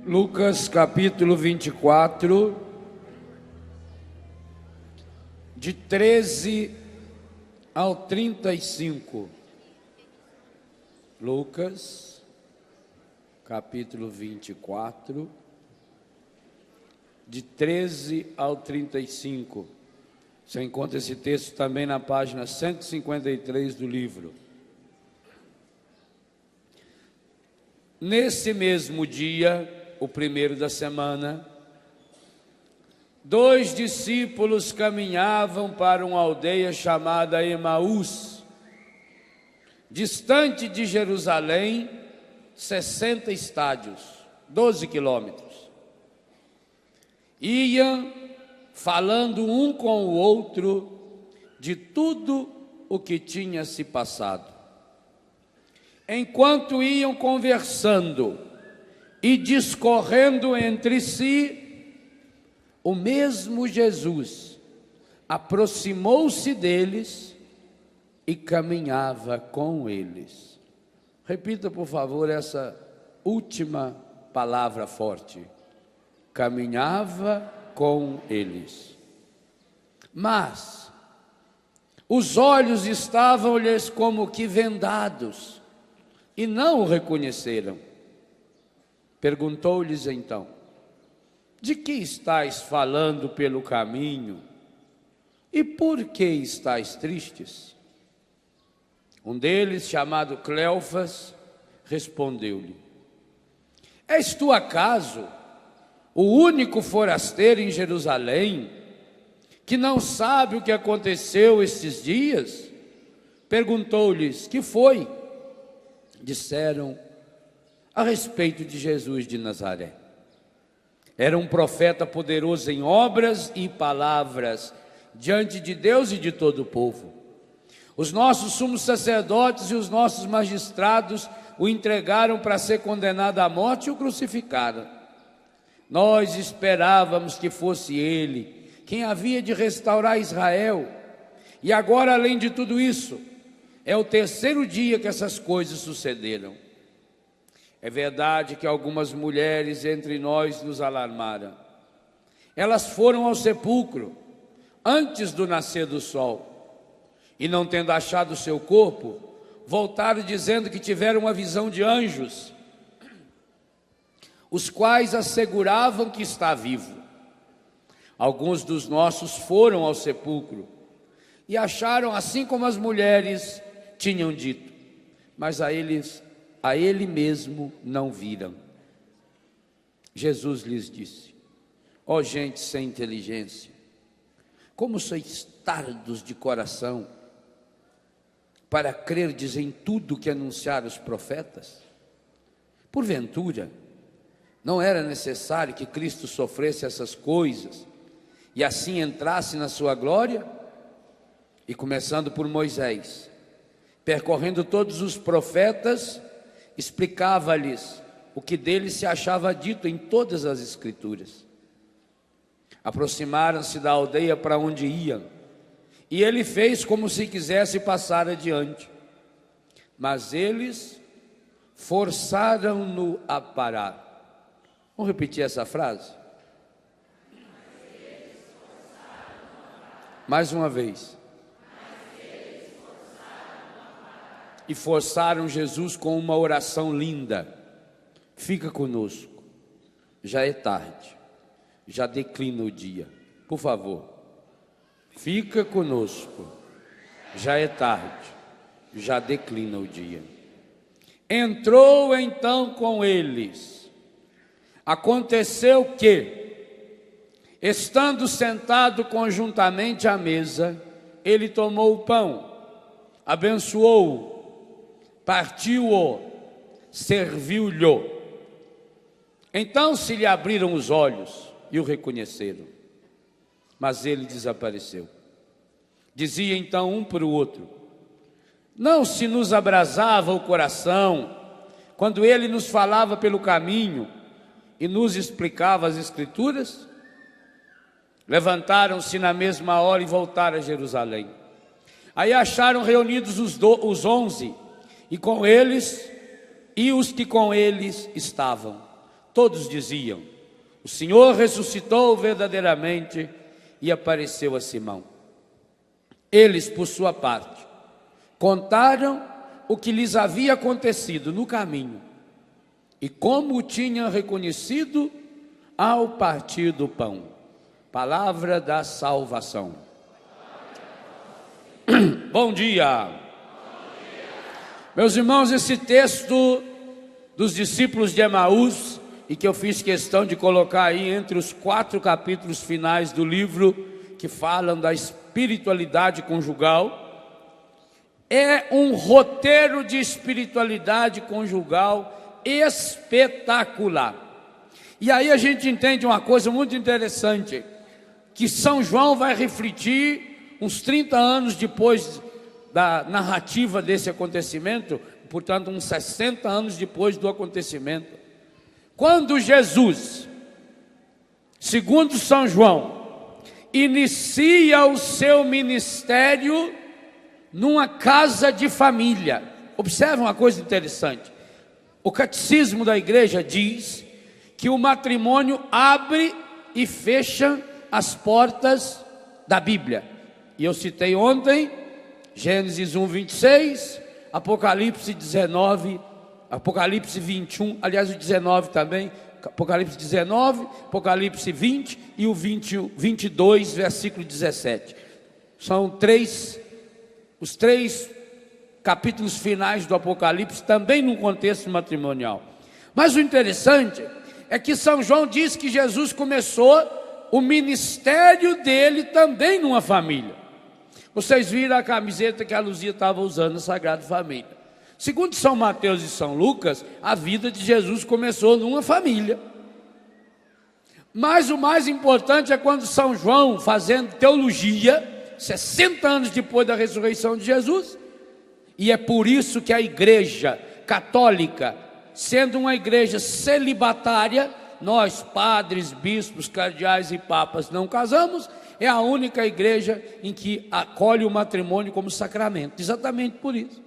Lucas capítulo 24, de 13 ao 35. Lucas capítulo 24, de 13 ao 35. Você encontra esse texto também na página 153 do livro. Nesse mesmo dia, o primeiro da semana, 2 discípulos caminhavam para uma aldeia chamada Emaús, distante de Jerusalém, 60 estádios, 12 quilômetros. Iam falando um com o outro de tudo o que tinha se passado. Enquanto iam conversando e discorrendo entre si, o mesmo Jesus aproximou-se deles e caminhava com eles. Repita, por favor, essa última palavra forte. Caminhava com eles. Mas os olhos estavam-lhes como que vendados e não o reconheceram. Perguntou-lhes então: de que estáis falando pelo caminho? E por que estáis tristes? Um deles, chamado Cleofas, respondeu-lhe: és tu acaso o único forasteiro em Jerusalém que não sabe o que aconteceu estes dias? Perguntou-lhes: que foi? Disseram: a respeito de Jesus de Nazaré. Era um profeta poderoso em obras e palavras diante de Deus e de todo o povo. Os nossos sumos sacerdotes e os nossos magistrados o entregaram para ser condenado à morte e o crucificaram. Nós esperávamos que fosse ele quem havia de restaurar Israel. E agora, além de tudo isso, é o terceiro dia que essas coisas sucederam. É verdade que algumas mulheres entre nós nos alarmaram. Elas foram ao sepulcro antes do nascer do sol, e não tendo achado o seu corpo, voltaram dizendo que tiveram uma visão de anjos, os quais asseguravam que está vivo. Alguns dos nossos foram ao sepulcro e acharam assim como as mulheres tinham dito, mas a ele mesmo não viram. Jesus lhes disse: ó gente sem inteligência, como sois tardos de coração para crerdes em tudo que anunciaram os profetas? Porventura, não era necessário que Cristo sofresse essas coisas e assim entrasse na sua glória? E começando por Moisés, percorrendo todos os profetas, explicava-lhes o que dele se achava dito em todas as escrituras. Aproximaram-se da aldeia para onde iam, e ele fez como se quisesse passar adiante, mas eles forçaram-no a parar. Vamos repetir essa frase? Mais uma vez. E forçaram Jesus com uma oração linda: fica conosco, já é tarde, já declina o dia. Por favor, fica conosco, já é tarde, já declina o dia. Entrou então com eles. Aconteceu que, estando sentado conjuntamente à mesa, ele tomou o pão, abençoou-o, partiu-o, serviu-lhe. Então se lhe abriram os olhos e o reconheceram, mas ele desapareceu. Dizia então um para o outro: não se nos abrasava o coração quando ele nos falava pelo caminho e nos explicava as escrituras? Levantaram-se na mesma hora e voltaram a Jerusalém. Aí acharam reunidos os 11, e com eles, e os que com eles estavam, Todos diziam: o Senhor ressuscitou verdadeiramente e apareceu a Simão. Eles, por sua parte, contaram o que lhes havia acontecido no caminho e como o tinham reconhecido ao partir do pão. Palavra da salvação. Bom dia. Meus irmãos, esse texto dos discípulos de Emaús, e que eu fiz questão de colocar aí entre os 4 capítulos finais do livro que falam da espiritualidade conjugal, é um roteiro de espiritualidade conjugal espetacular. E aí a gente entende uma coisa muito interessante, que São João vai refletir uns 30 anos depois da narrativa desse acontecimento, portanto uns 60 anos depois do acontecimento. Quando Jesus, segundo São João, inicia o seu ministério numa casa de família. Observe uma coisa interessante. O catecismo da igreja diz que o matrimônio abre e fecha as portas da Bíblia. E eu citei ontem Gênesis 1, 26, Apocalipse 19, Apocalipse 21, aliás o 19 também, Apocalipse 19, Apocalipse 20 e o 22, versículo 17. São os 3 capítulos finais do Apocalipse, também num contexto matrimonial. Mas o interessante é que São João diz que Jesus começou o ministério dele também numa família. Vocês viram a camiseta que a Luzia estava usando na Sagrada Família. Segundo São Mateus e São Lucas, a vida de Jesus começou numa família. Mas o mais importante é quando São João, fazendo teologia, 60 anos depois da ressurreição de Jesus, e é por isso que a igreja católica, sendo uma igreja celibatária, nós, padres, bispos, cardeais e papas, não casamos, é a única igreja em que acolhe o matrimônio como sacramento, exatamente por isso.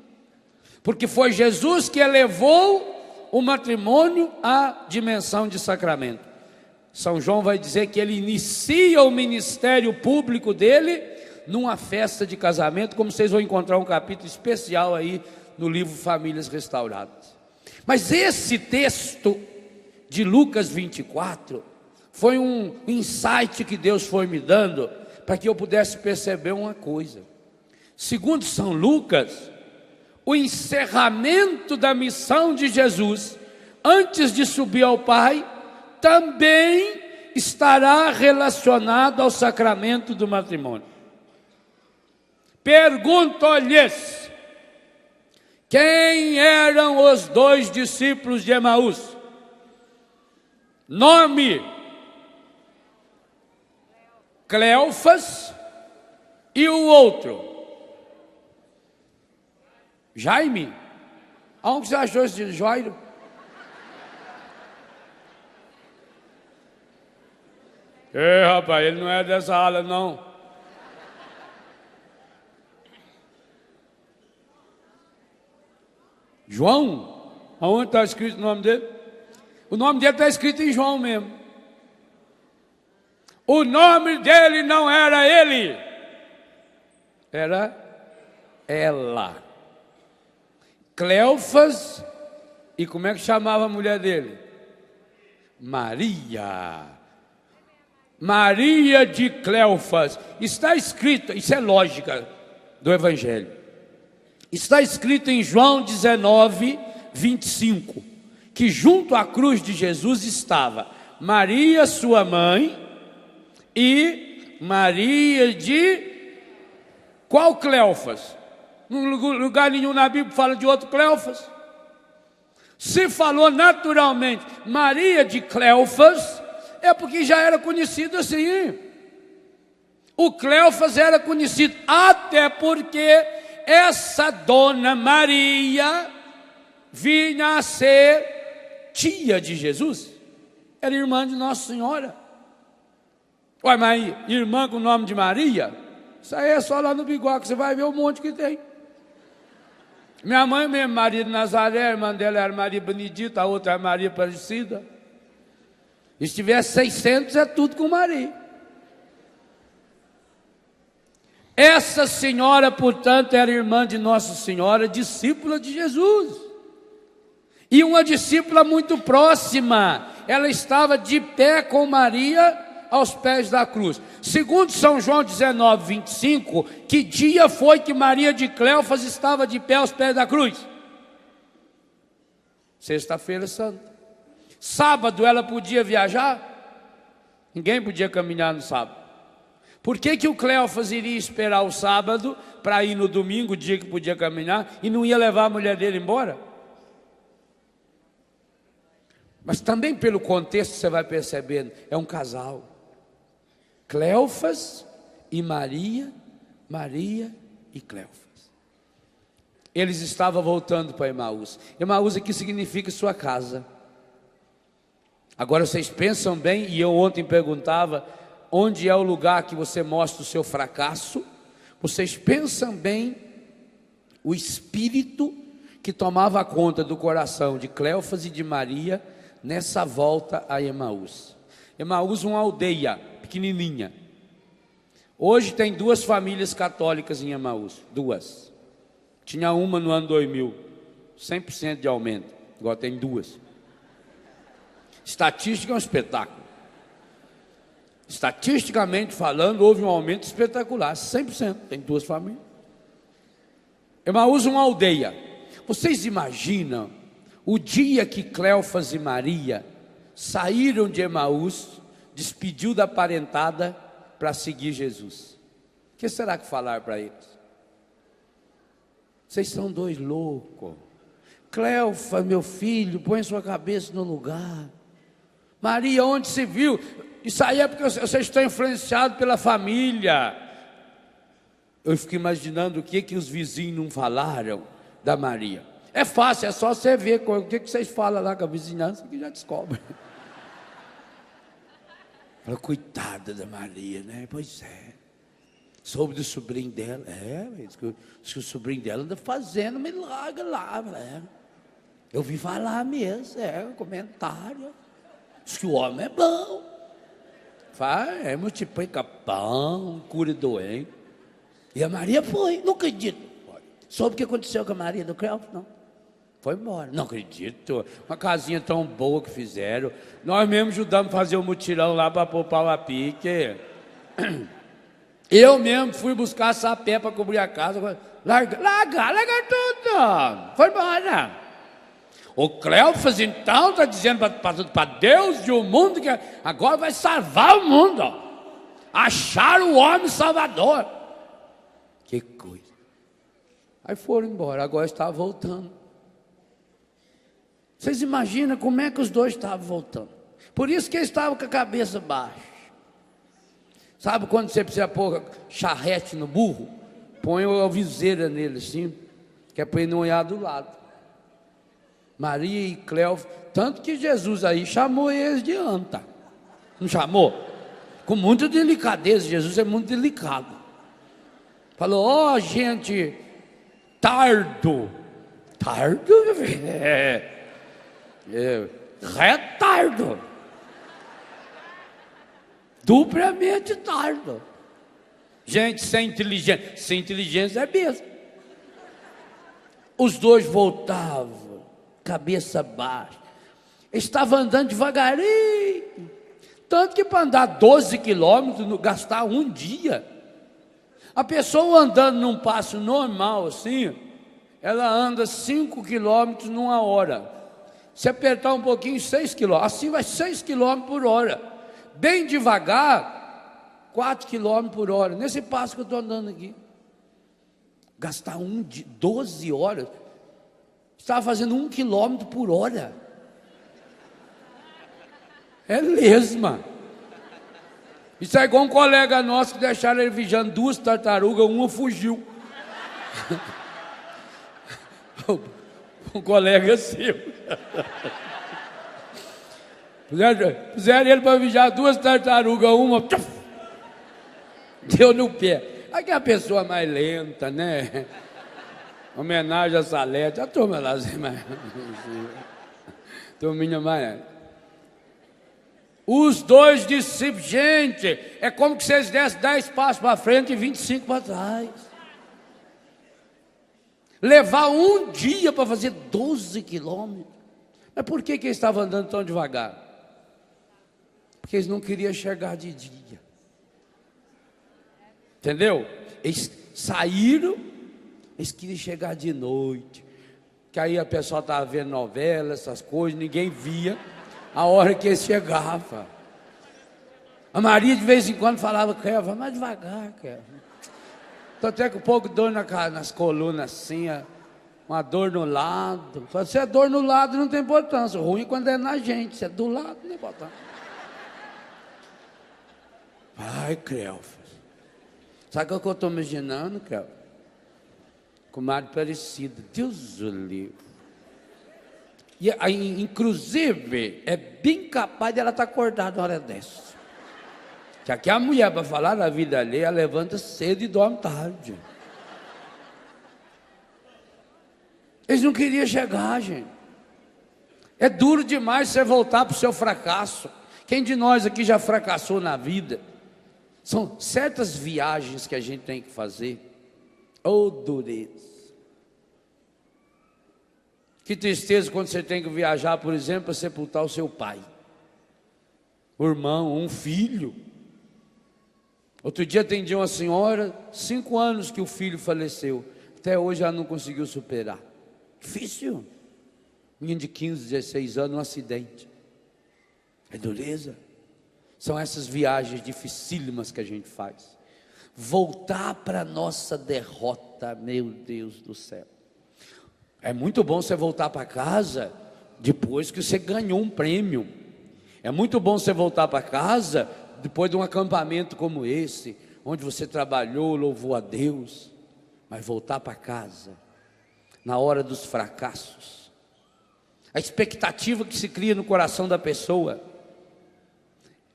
Porque foi Jesus que elevou o matrimônio à dimensão de sacramento. São João vai dizer que ele inicia o ministério público dele numa festa de casamento, como vocês vão encontrar um capítulo especial aí no livro Famílias Restauradas. Mas esse texto de Lucas 24 foi um insight que Deus foi me dando para que eu pudesse perceber uma coisa. Segundo São Lucas, o encerramento da missão de Jesus antes de subir ao Pai também estará relacionado ao sacramento do matrimônio. Pergunto-lhes: quem eram os 2 discípulos de Emaús? Nome: Cleofas, e o outro? Jaime? Aonde você achou esse de Jairo? Rapaz, ele não é dessa ala não. João? Aonde está escrito o nome dele? O nome dele está escrito em João mesmo. O nome dele não era ele, era ela. Cleofas, e como é que chamava a mulher dele? Maria. Maria de Cleofas. Está escrito, isso é lógica do Evangelho. Está escrito em João 19, 25, que junto à cruz de Jesus estava Maria, sua mãe, e Maria de qual Cleofas? Em lugar nenhum na Bíblia fala de outro Cleofas. Se falou naturalmente Maria de Cleofas, é porque já era conhecido assim. O Cleofas era conhecido até porque essa dona Maria vinha a ser tia de Jesus. Era irmã de Nossa Senhora. Ué, mas irmã com o nome de Maria? Isso aí é só lá no Bigó que você vai ver o monte que tem. Minha mãe mesmo, Maria de Nazaré, a irmã dela era Maria Benedita, a outra era Maria Aparecida. E se tiver 600, é tudo com Maria. Essa senhora, portanto, era irmã de Nossa Senhora, discípula de Jesus. E uma discípula muito próxima. Ela estava de pé com Maria aos pés da cruz. Segundo São João 19, 25, que dia foi que Maria de Cleófas estava de pé aos pés da cruz? Sexta-feira Santa. Sábado ela podia viajar? Ninguém podia caminhar no sábado. Por que que o Cleófas iria esperar o sábado para ir no domingo, o dia que podia caminhar, e não ia levar a mulher dele embora? Mas também pelo contexto você vai percebendo, é um casal. Cleófas e Maria, Maria e Cleófas. Eles estavam voltando para Emaús. Emaús aqui significa sua casa. Agora vocês pensam bem, e eu ontem perguntava, onde é o lugar que você mostra o seu fracasso? Vocês pensam bem o espírito que tomava conta do coração de Cleófas e de Maria nessa volta a Emaús. Emaús, uma aldeia pequenininha. Hoje tem 2 famílias católicas em Emaús, 2. Tinha uma no ano 2000, 100% de aumento. Agora tem 2. Estatística é um espetáculo. Estatisticamente falando, houve um aumento espetacular, 100%, tem 2 famílias. Emaús, uma aldeia. Vocês imaginam o dia que Cleófas e Maria saíram de Emaús, despediu da parentada para seguir Jesus? O que será que falaram para eles? Vocês são 2 loucos. Cleófas, meu filho, põe sua cabeça no lugar. Maria, onde se viu? Isso aí é porque vocês estão influenciados pela família. Eu fico imaginando o que os vizinhos não falaram da Maria. É fácil, é só você ver o que vocês falam lá com a vizinhança que já descobre. Fala, coitada da Maria, né? Pois é. Soube do sobrinho dela. Diz que o sobrinho dela anda fazendo milagre lá. Eu vi falar mesmo, comentário. Diz que o homem é bom. Multiplica pão, cura doente. E a Maria foi, não acredito. Soube o que aconteceu com a Maria do Cleófas? Não. Foi embora. Não acredito. Uma casinha tão boa que fizeram. Nós mesmos ajudamos a fazer um mutirão lá para poupar o pique. Eu mesmo fui buscar sapé para cobrir a casa. Larga tudo. Foi embora. O Cleófas então está dizendo para Deus e o mundo que agora vai salvar o mundo. Achar o homem salvador. Que coisa. Aí foram embora, agora está voltando. Vocês imaginam como é que os 2 estavam voltando? Por isso que eles estavam com a cabeça baixa. Sabe quando você precisa pôr charrete no burro? Põe a viseira nele assim, que é para ele não olhar do lado. Maria e Cleófas, tanto que Jesus aí chamou eles de anta. Não chamou? Com muita delicadeza, Jesus é muito delicado. Falou, gente, tardo, retardo, duplamente tardo. Gente sem inteligência é besta. Os 2 voltavam, cabeça baixa, estava andando devagarinho, tanto que para andar 12 quilômetros, gastar um dia. A pessoa andando num passo normal assim, ela anda 5 quilômetros numa hora. Se apertar um pouquinho, 6 quilômetros, assim vai 6 quilômetros por hora. Bem devagar, 4 quilômetros por hora. Nesse passo que eu estou andando aqui. Gastar 12 horas. Estava fazendo 1 quilômetro por hora. É lesma. Isso é igual um colega nosso que deixaram ele vigiando 2 tartarugas, uma fugiu. Um colega seu. Puseram ele para vigiar 2 tartarugas, uma deu no pé. Aqui é a pessoa mais lenta, né? Homenagem a Salete, a turma lá, assim, turminha mais. Os dois discípulos, gente, é como que vocês dessem 10 passos para frente e 25 para trás. Levar um dia para fazer 12 quilômetros. Mas por que eles estavam andando tão devagar? Porque eles não queriam chegar de dia. Entendeu? Eles saíram, eles queriam chegar de noite. Que aí a pessoa estava vendo novela, essas coisas, ninguém via a hora que eles chegavam. A Maria de vez em quando falava, Cleva, mais devagar, Cleva. Estou até com um pouco de dor nas colunas assim, uma dor no lado. Se é dor no lado não tem importância, o ruim é quando é na gente, se é do lado não tem importância. Ai, Cleofas, sabe o que eu estou imaginando, Cleofas? Comadre Aparecida, Deus o livre. E aí, inclusive, é bem capaz de ela estar acordada na hora dessa. Já que a mulher, para falar da vida alheia, ela levanta cedo e dorme tarde. Eles não queriam chegar, gente. É duro demais você voltar para o seu fracasso. Quem de nós aqui já fracassou na vida? São certas viagens que a gente tem que fazer. Oh, dureza. Que tristeza quando você tem que viajar, por exemplo, para sepultar o seu pai, o irmão, um filho. Outro dia atendi uma senhora, 5 anos que o filho faleceu, até hoje ela não conseguiu superar. Difícil. Menino de 15, 16 anos, um acidente. É dureza. São essas viagens dificílimas que a gente faz. Voltar para a nossa derrota, meu Deus do céu. É muito bom você voltar para casa depois que você ganhou um prêmio. É muito bom você voltar para casa depois de um acampamento como esse, onde você trabalhou, louvou a Deus. Mas voltar para casa na hora dos fracassos, a expectativa que se cria no coração da pessoa.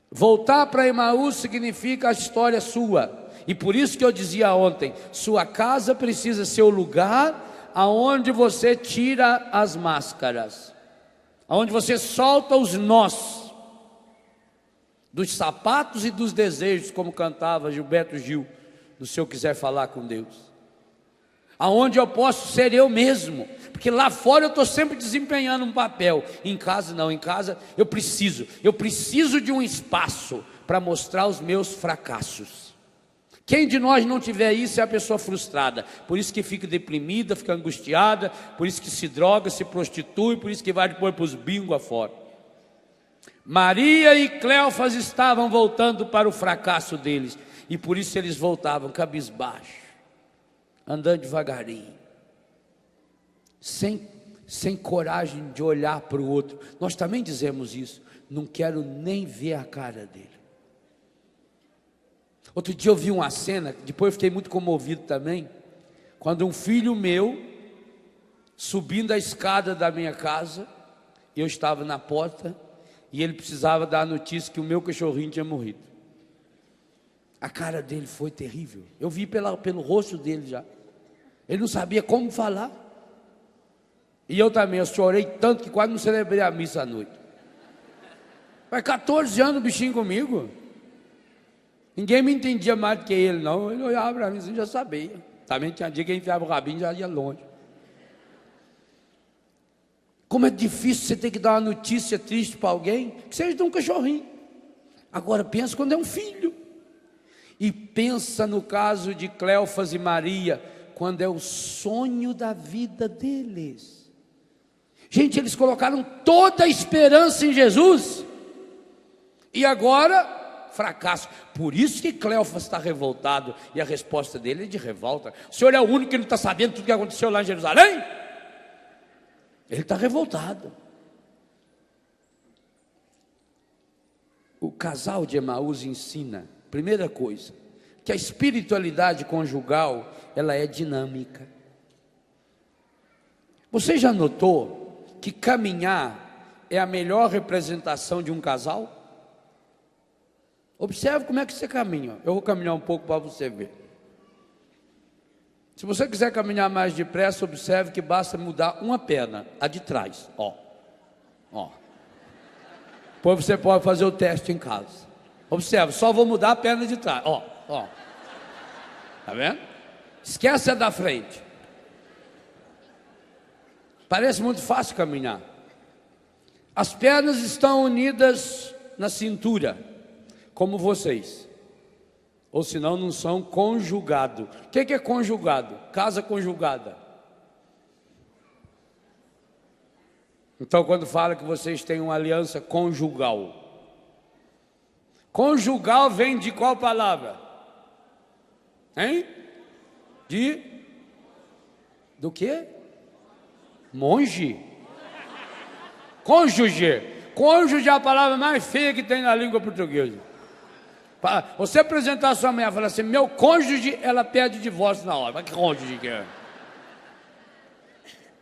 Voltar para Emaús significa a história sua. E por isso que eu dizia ontem, sua casa precisa ser o lugar aonde você tira as máscaras, aonde você solta os nós dos sapatos e dos desejos, como cantava Gilberto Gil, do Se Eu Quiser Falar com Deus. Aonde eu posso ser eu mesmo, porque lá fora eu estou sempre desempenhando um papel, em casa não, em casa eu preciso de um espaço para mostrar os meus fracassos. Quem de nós não tiver isso é a pessoa frustrada, por isso que fica deprimida, fica angustiada, por isso que se droga, se prostitui, por isso que vai depois para os bingos afora. Maria e Cleofas estavam voltando para o fracasso deles, e por isso eles voltavam cabisbaixo, andando devagarinho, sem coragem de olhar para o outro. Nós também dizemos isso, não quero nem ver a cara dele. Outro dia eu vi uma cena, depois eu fiquei muito comovido também, quando um filho meu, subindo a escada da minha casa, eu estava na porta, e ele precisava dar a notícia que o meu cachorrinho tinha morrido. A cara dele foi terrível, eu vi pelo rosto dele já, ele não sabia como falar, e eu também, eu chorei tanto que quase não celebrei a missa à noite. Faz 14 anos o bichinho comigo, ninguém me entendia mais do que ele não, ele olhava para mim assim, já sabia, também tinha dia que ele enfiava o rabinho e já ia longe. Como é difícil você ter que dar uma notícia triste para alguém, que seja de um cachorrinho. Agora pensa quando é um filho, e pensa no caso de Cleofas e Maria, quando é o sonho da vida deles. Gente, eles colocaram toda a esperança em Jesus, e agora, fracasso. Por isso que Cleofas está revoltado, e a resposta dele é de revolta. O senhor é o único que não está sabendo tudo que aconteceu lá em Jerusalém? Ele está revoltado. O casal de Emaús ensina, primeira coisa, que a espiritualidade conjugal, ela é dinâmica. Você já notou que caminhar é a melhor representação de um casal? Observe como é que você caminha. Eu vou caminhar um pouco para você ver. Se você quiser caminhar mais depressa, observe que basta mudar uma perna, a de trás, ó. Depois você pode fazer o teste em casa. Observe, só vou mudar a perna de trás. Ó. Tá vendo? Esquece a da frente. Parece muito fácil caminhar. As pernas estão unidas na cintura, como vocês. Ou senão não são conjugados. O que é conjugado? Casa conjugada. Então quando fala que vocês têm uma aliança conjugal. Conjugal vem de qual palavra? Hein? Do quê? Monge? Cônjuge. Cônjuge é a palavra mais feia que tem na língua portuguesa. Você apresentar a sua mulher e falar assim, meu cônjuge, ela pede divórcio na hora. Mas que cônjuge que é?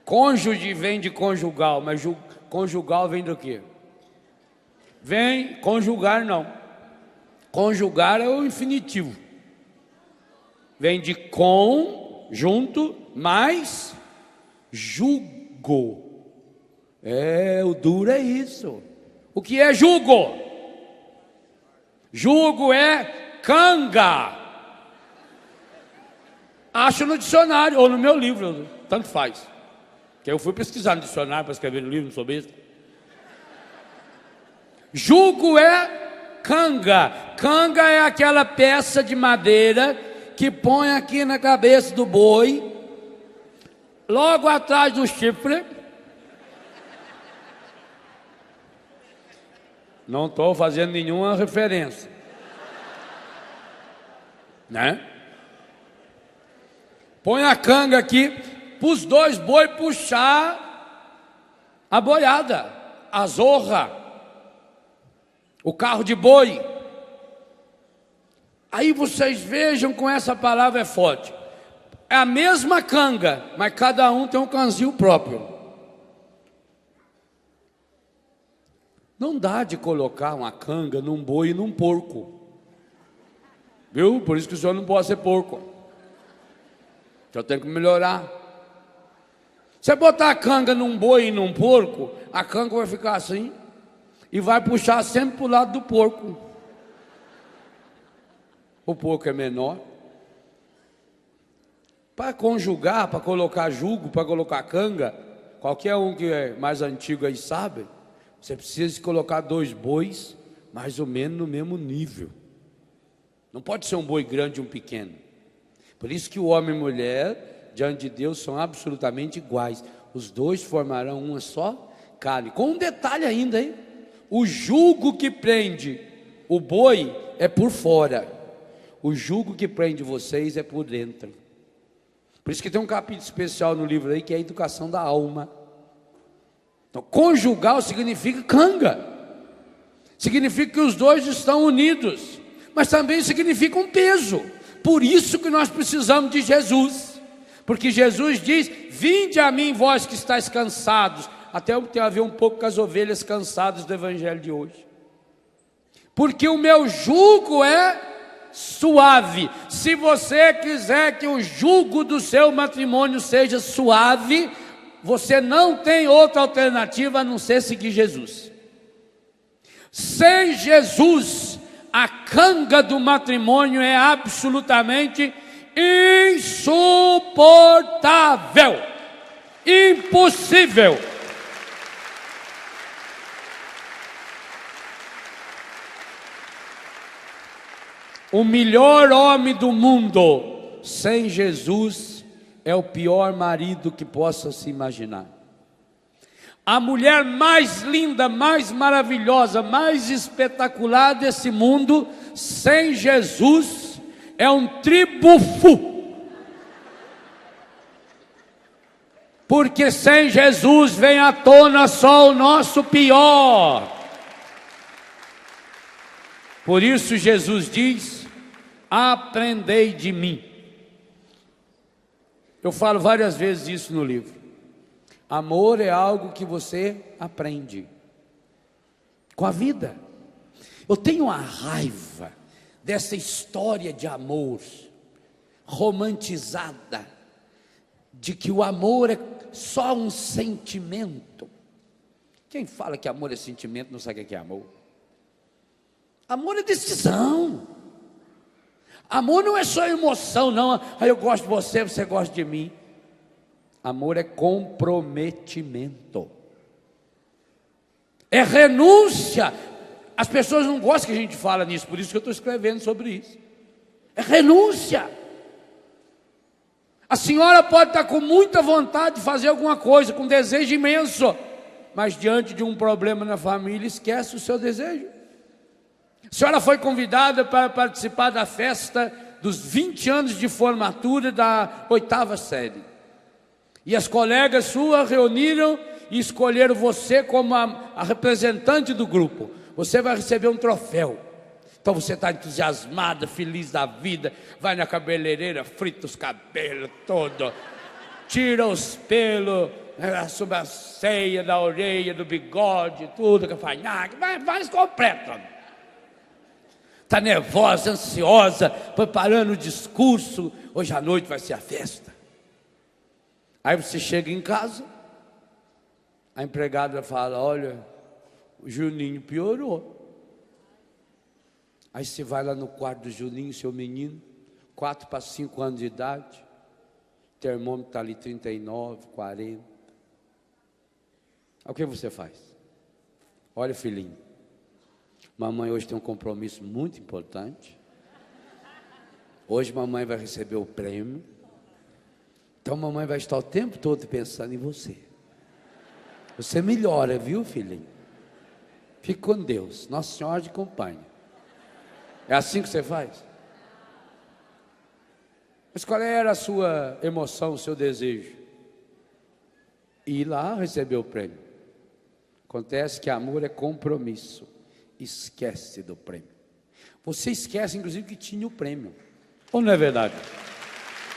Cônjuge vem de conjugal, mas conjugal vem do quê? Vem, conjugar não. Conjugar é o infinitivo. Vem de junto, mais jugo. O duro é isso. O que é jugo? Jugo é canga. Acho no dicionário, ou no meu livro, tanto faz. Que eu fui pesquisar no dicionário para escrever um livro sobre isso. Jugo é canga. Canga é aquela peça de madeira que põe aqui na cabeça do boi, logo atrás do chifre. Não estou fazendo nenhuma referência, né? Põe a canga aqui para os dois boi puxar a boiada, a zorra, o carro de boi. Aí vocês vejam como essa palavra é forte. É a mesma canga, mas cada um tem um canzil próprio. Não dá de colocar uma canga num boi e num porco. Viu? Por isso que o senhor não pode ser porco. O senhor tem que melhorar. Se botar a canga num boi e num porco, a canga vai ficar assim e vai puxar sempre para o lado do porco. O porco é menor. Para conjugar, para colocar jugo, para colocar canga, qualquer um que é mais antigo aí sabe, você precisa colocar dois bois mais ou menos no mesmo nível. Não pode ser um boi grande e um pequeno. Por isso que o homem e a mulher, diante de Deus, são absolutamente iguais. Os dois formarão uma só carne. Com um detalhe ainda, hein? O jugo que prende o boi é por fora. O jugo que prende vocês é por dentro. Por isso que tem um capítulo especial no livro aí que é a educação da alma. Então, conjugal significa canga. Significa que os dois estão unidos. Mas também significa um peso. Por isso que nós precisamos de Jesus. Porque Jesus diz, vinde a mim vós que estáis cansados. Até tem a ver um pouco com as ovelhas cansadas do evangelho de hoje. Porque o meu jugo é suave. Se você quiser que o jugo do seu matrimônio seja suave, você não tem outra alternativa a não ser seguir Jesus. Sem Jesus, a canga do matrimônio é absolutamente insuportável, impossível. O melhor homem do mundo, sem Jesus, é o pior marido que possa se imaginar. A mulher mais linda, mais maravilhosa, mais espetacular desse mundo, sem Jesus, é um tribufo. Porque sem Jesus vem à tona só o nosso pior. Por isso Jesus diz, aprendei de mim. Eu falo várias vezes isso no livro. Amor é algo que você aprende com a vida. Eu tenho uma raiva dessa história de amor romantizada, de que o amor é só um sentimento Quem fala que amor é sentimento não sabe o que é amor. Amor é decisão. Amor não é só emoção, não. Eu gosto de você, você gosta de mim. Amor é comprometimento. É renúncia. As pessoas não gostam que a gente fala nisso, por isso que eu estou escrevendo sobre isso. É renúncia. A senhora pode estar com muita vontade de fazer alguma coisa, com desejo imenso, mas diante de um problema na família, esquece o seu desejo. A senhora foi convidada para participar da festa dos 20 anos de formatura da 8ª série. E as colegas suas reuniram e escolheram você como a representante do grupo. Você vai receber um troféu. Então você está entusiasmada, feliz da vida, vai na cabeleireira, frita os cabelos todos, tira os pelos, a sobrancelha, da orelha, do bigode, tudo, cafanhaque, vai completo. Está nervosa, ansiosa, preparando o discurso. Hoje à noite vai ser a festa. Aí você chega em casa, a empregada fala: olha, o Juninho piorou. Aí você vai lá no quarto do Juninho, seu menino, 4 para 5 anos de idade, o termômetro está ali 39, 40. Aí o que você faz? Olha, filhinho, mamãe hoje tem um compromisso muito importante. Hoje mamãe vai receber o prêmio. Então mamãe vai estar o tempo todo pensando em você. Você melhora, viu, filhinho? Fique com Deus, Nossa Senhora te acompanha. É assim que você faz? Mas qual era a sua emoção, o seu desejo? Ir lá receber o prêmio. Acontece que amor é compromisso. Esquece do prêmio. Você esquece, inclusive, que tinha o prêmio. Ou não é verdade?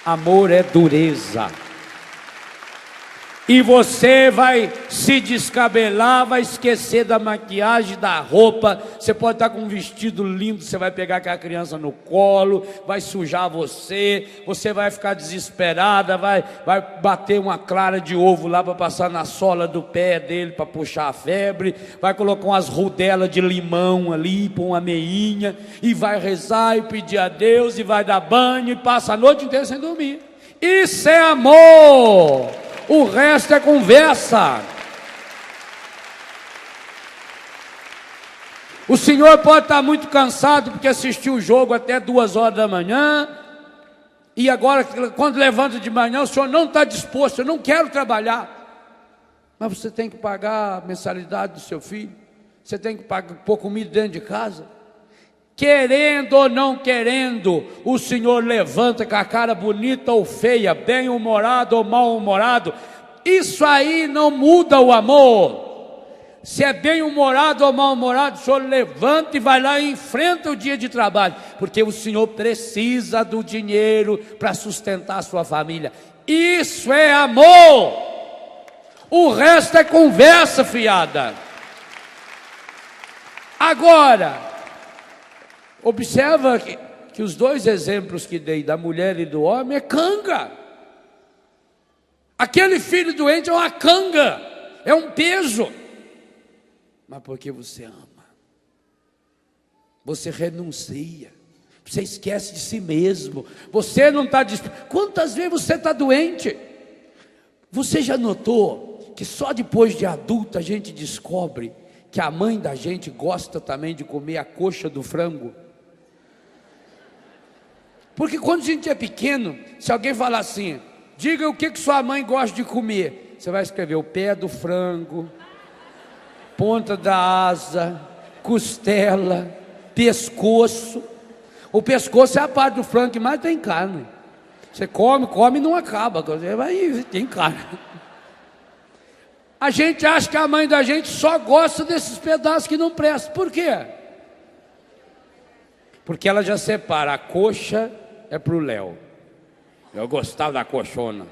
Amor é dureza. E você vai se descabelar, vai esquecer da maquiagem, da roupa. Você pode estar com um vestido lindo, você vai pegar aquela criança no colo, vai sujar você vai ficar desesperada, vai bater uma clara de ovo lá para passar na sola do pé dele para puxar a febre, vai colocar umas rodelas de limão ali, pôr uma meinha, e vai rezar e pedir a Deus, e vai dar banho, e passa a noite inteira sem dormir. Isso é amor. O resto é conversa. O senhor pode estar muito cansado porque assistiu o jogo até 2 horas da manhã, e agora, quando levanta de manhã, o senhor não está disposto: eu não quero trabalhar. Mas você tem que pagar a mensalidade do seu filho, você tem que pôr comida dentro de casa. Querendo ou não querendo, o senhor levanta com a cara bonita ou feia, bem-humorado ou mal-humorado. Isso aí não muda o amor. Se é bem-humorado ou mal-humorado, o senhor levanta e vai lá e enfrenta o dia de trabalho, porque o senhor precisa do dinheiro para sustentar a sua família. Isso é amor. O resto é conversa fiada. Agora, observa que os 2 exemplos que dei, da mulher e do homem, é canga. Aquele filho doente é uma canga, é um peso. Mas porque você ama, você renuncia, você esquece de si mesmo, você não está disposto. Quantas vezes você está doente? Você já notou que só depois de adulto a gente descobre que a mãe da gente gosta também de comer a coxa do frango? Porque quando a gente é pequeno, se alguém falar assim: diga o que sua mãe gosta de comer, você vai escrever o pé do frango, ponta da asa, costela, pescoço. O pescoço é a parte do frango que mais tem carne. Você come e não acaba, tem carne. A gente acha que a mãe da gente só gosta desses pedaços que não prestam. Por quê? Porque ela já separa: a coxa é para o Léo, eu gostava da coxona.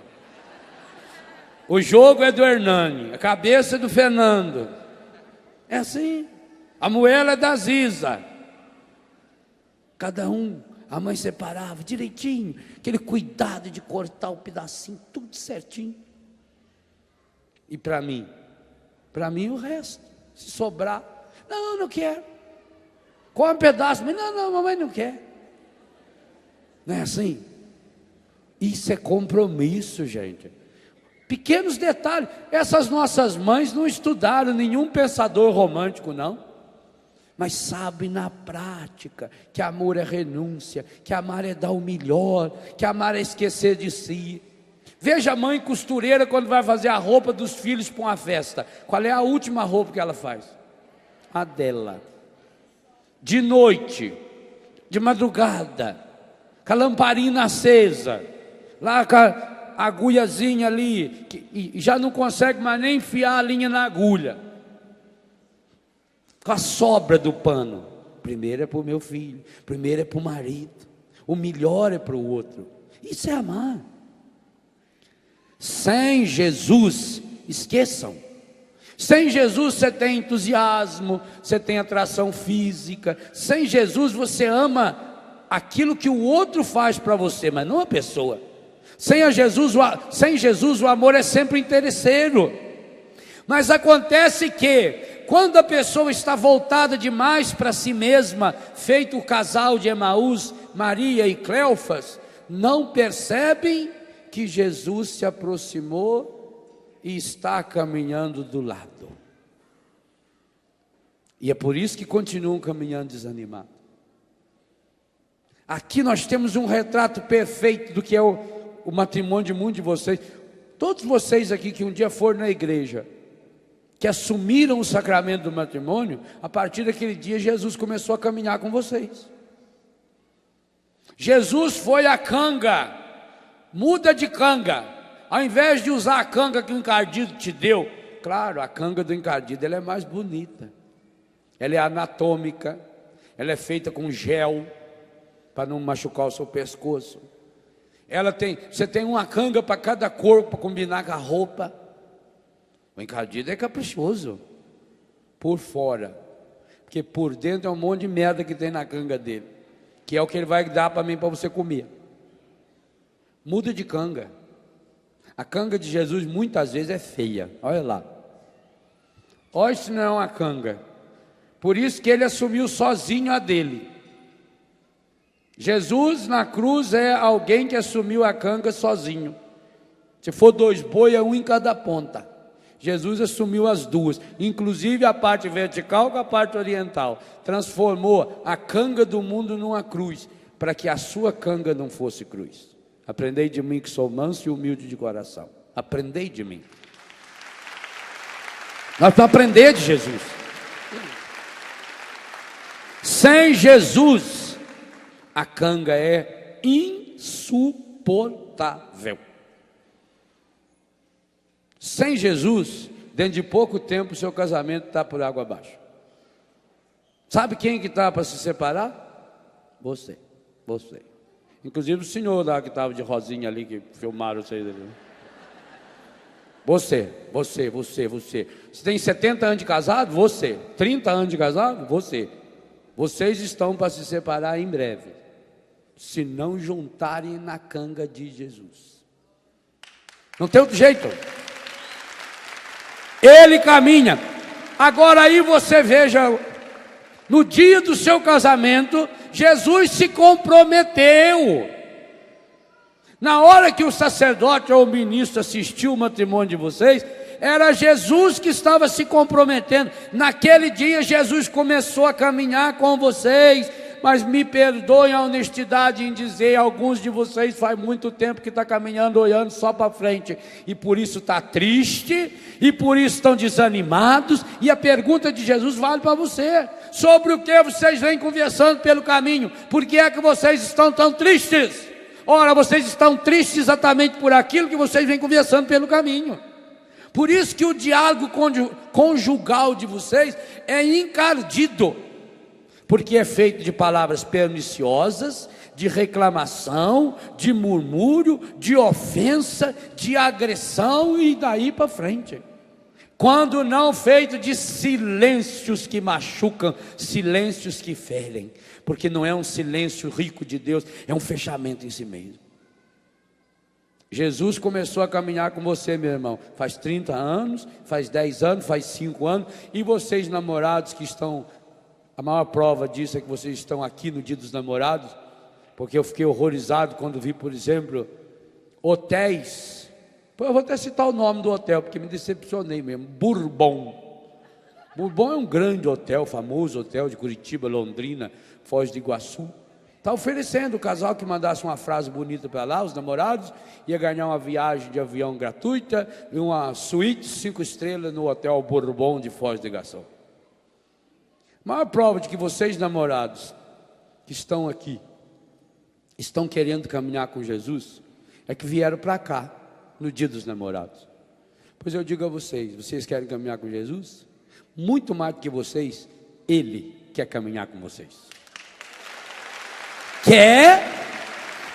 O jogo é do Hernani, a cabeça é do Fernando. É assim. A moela é da Ziza. Cada um, a mãe separava direitinho, aquele cuidado de cortar o pedacinho, tudo certinho. E para mim, Para mim o resto, se sobrar. Não, não quero. Come um pedaço, mas não, mamãe não quer. Não é assim? Isso é compromisso, gente. Pequenos detalhes. Essas nossas mães não estudaram nenhum pensador romântico, não. Mas sabem na prática que amor é renúncia, que amar é dar o melhor, que amar é esquecer de si. Veja a mãe costureira quando vai fazer a roupa dos filhos para uma festa. Qual é a última roupa que ela faz? A dela. De noite, de madrugada, com a lamparina acesa, lá com a agulhazinha ali, e já não consegue mais nem enfiar a linha na agulha, com a sobra do pano. Primeiro é para o meu filho, primeiro é para o marido, o melhor é para o outro. Isso é amar. Sem Jesus, esqueçam. Sem Jesus você tem entusiasmo, você tem atração física. Sem Jesus você ama aquilo que o outro faz para você, mas não a pessoa. Sem Jesus o amor é sempre interesseiro. Mas acontece que quando a pessoa está voltada demais para si mesma, feito o casal de Emaús, Maria e Cleofas, não percebem que Jesus se aproximou e está caminhando do lado. E é por isso que continuam caminhando desanimados. Aqui nós temos um retrato perfeito do que é o matrimônio de muitos de vocês. Todos vocês aqui que um dia foram na igreja, que assumiram o sacramento do matrimônio, a partir daquele dia Jesus começou a caminhar com vocês. Jesus foi a canga, muda de canga. Ao invés de usar a canga que o encardido te deu, claro, a canga do encardido ela é mais bonita, ela é anatômica, ela é feita com gel, para não machucar o seu pescoço. Você tem uma canga para cada corpo, para combinar com a roupa. O encardido é caprichoso, por fora, porque por dentro é um monte de merda que tem na canga dele, que é o que ele vai dar para mim, para você comer. Muda de canga. A canga de Jesus muitas vezes é feia, olha lá. Olha, se não é uma canga. Por isso que ele assumiu sozinho a dele. Jesus na cruz é alguém que assumiu a canga sozinho. Se for 2 boi, é um em cada ponta. Jesus assumiu as duas, inclusive a parte vertical com a parte oriental. Transformou a canga do mundo numa cruz, para que a sua canga não fosse cruz. Aprendei de mim que sou manso e humilde de coração. Aprendei de mim. Nós vamos aprender de Jesus. Sem Jesus, a canga é insuportável. Sem Jesus, dentro de pouco tempo, o seu casamento está por água abaixo. Sabe quem que está para se separar? Você. Inclusive o senhor lá que estava de rosinha ali, que filmaram vocês ali. Você. Você tem 70 anos de casado? Você. 30 anos de casado? Você. Vocês estão para se separar em breve, se não juntarem na canga de Jesus. Não tem outro jeito. Ele caminha. Agora aí você veja, no dia do seu casamento, Jesus se comprometeu. Na hora que o sacerdote ou o ministro assistiu o matrimônio de vocês, era Jesus que estava se comprometendo. Naquele dia Jesus começou a caminhar com vocês. Mas me perdoem a honestidade em dizer, alguns de vocês faz muito tempo que está caminhando, olhando só para frente, e por isso está triste, e por isso estão desanimados. E a pergunta de Jesus vale para você: sobre o que vocês vêm conversando pelo caminho? Por que é que vocês estão tão tristes? Ora, vocês estão tristes exatamente por aquilo que vocês vêm conversando pelo caminho. Por isso que o diálogo conjugal de vocês é encardido, porque é feito de palavras perniciosas, de reclamação, de murmúrio, de ofensa, de agressão e daí para frente. Quando não feito de silêncios que machucam, silêncios que ferem, porque não é um silêncio rico de Deus, é um fechamento em si mesmo. Jesus começou a caminhar com você, meu irmão, faz 30 anos, faz 10 anos, faz 5 anos, e vocês namorados que estão, a maior prova disso é que vocês estão aqui no Dia dos Namorados, porque eu fiquei horrorizado quando vi, por exemplo, hotéis, eu vou até citar o nome do hotel, porque me decepcionei mesmo, Bourbon. Bourbon é um grande hotel, famoso hotel de Curitiba, Londrina, Foz do Iguaçu. Está oferecendo o casal que mandasse uma frase bonita para lá, os namorados, ia ganhar uma viagem de avião gratuita e uma suíte 5 estrelas no Hotel Bourbon de Foz do Iguaçu. A maior prova de que vocês namorados que estão aqui, estão querendo caminhar com Jesus, é que vieram para cá, no Dia dos Namorados. Pois eu digo a vocês, vocês querem caminhar com Jesus? Muito mais do que vocês, Ele quer caminhar com vocês. Quer,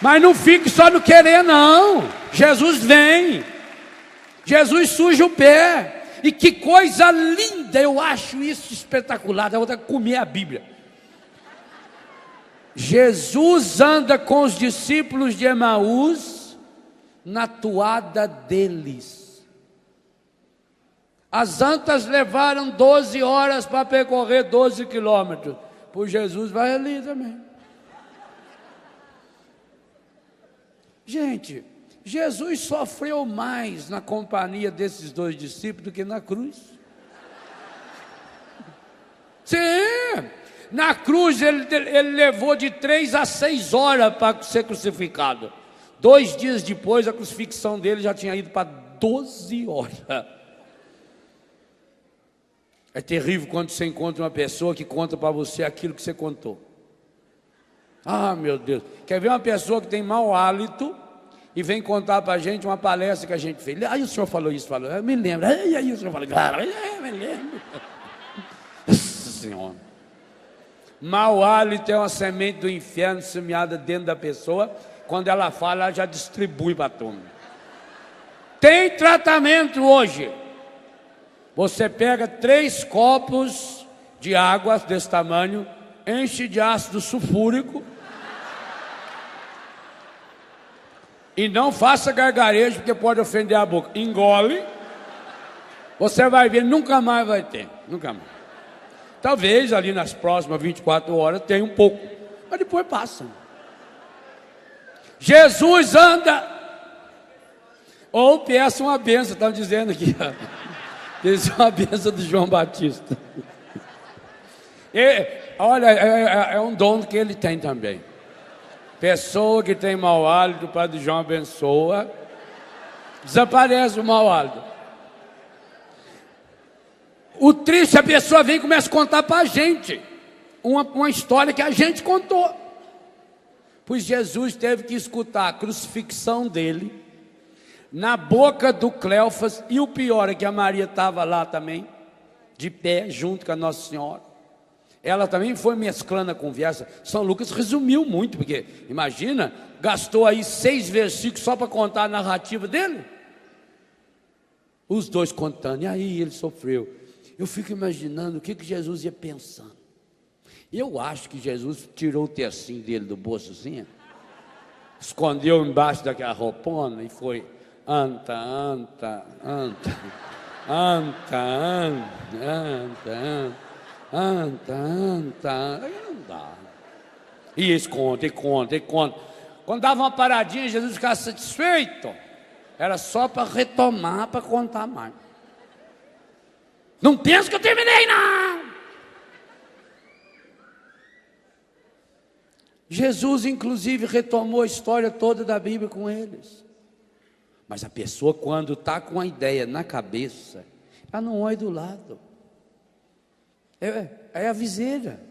mas não fique só no querer não. Jesus vem, Jesus suja o pé, e que coisa linda, eu acho isso espetacular. Eu vou comer a Bíblia. Jesus anda com os discípulos de Emaús na toada deles. As antas levaram 12 horas para percorrer 12 quilômetros. Por Jesus vai ali também. Gente, Jesus sofreu mais na companhia desses 2 discípulos do que na cruz. Sim, na cruz ele levou de 3 a 6 horas para ser crucificado. 2 dias depois a crucifixão dele já tinha ido para 12 horas. É terrível quando você encontra uma pessoa que conta para você aquilo que você contou. Ah, meu Deus. Quer ver uma pessoa que tem mau hálito e vem contar para a gente uma palestra que a gente fez? Aí o senhor falou isso, falou. Eu me lembro. Aí o senhor falou. Eu me lembro. Nossa Senhora. Mau hálito é uma semente do inferno semeada dentro da pessoa. Quando ela fala, ela já distribui para a turma. Tem tratamento hoje. Você pega 3 copos de água desse tamanho, enche de ácido sulfúrico e não faça gargarejo, porque pode ofender a boca. Engole, você vai ver, nunca mais vai ter, nunca mais. Talvez ali nas próximas 24 horas tenha um pouco, mas depois passa. Jesus anda, ou peça uma bênção, estão dizendo aqui, peça uma bênção do João Batista. Olha, é um dom que ele tem também. Pessoa que tem mau hálito, o Padre João abençoa, desaparece o mau hálito. O triste, a pessoa vem e começa a contar para a gente uma história que a gente contou. Pois Jesus teve que escutar a crucifixão dele na boca do Cleofas, e o pior é que a Maria estava lá também, de pé, junto com a Nossa Senhora. Ela também foi mesclando a conversa. São Lucas resumiu muito, porque, imagina, gastou aí 6 versículos só para contar a narrativa dele. Os 2 contando, e aí ele sofreu. Eu fico imaginando o que Jesus ia pensando. Eu acho que Jesus tirou o tercinho dele do bolso assim, escondeu embaixo daquela roupona e foi anta, anta, anta, anta, anta, anta, anta, anta. Aí não dá. E esconde, e conta, e conta. Quando dava uma paradinha, Jesus ficava satisfeito. Era só para retomar, para contar mais. Não penso que eu terminei, não. Jesus, inclusive, retomou a história toda da Bíblia com eles. Mas a pessoa, quando está com a ideia na cabeça, ela não olha do lado. É a viseira.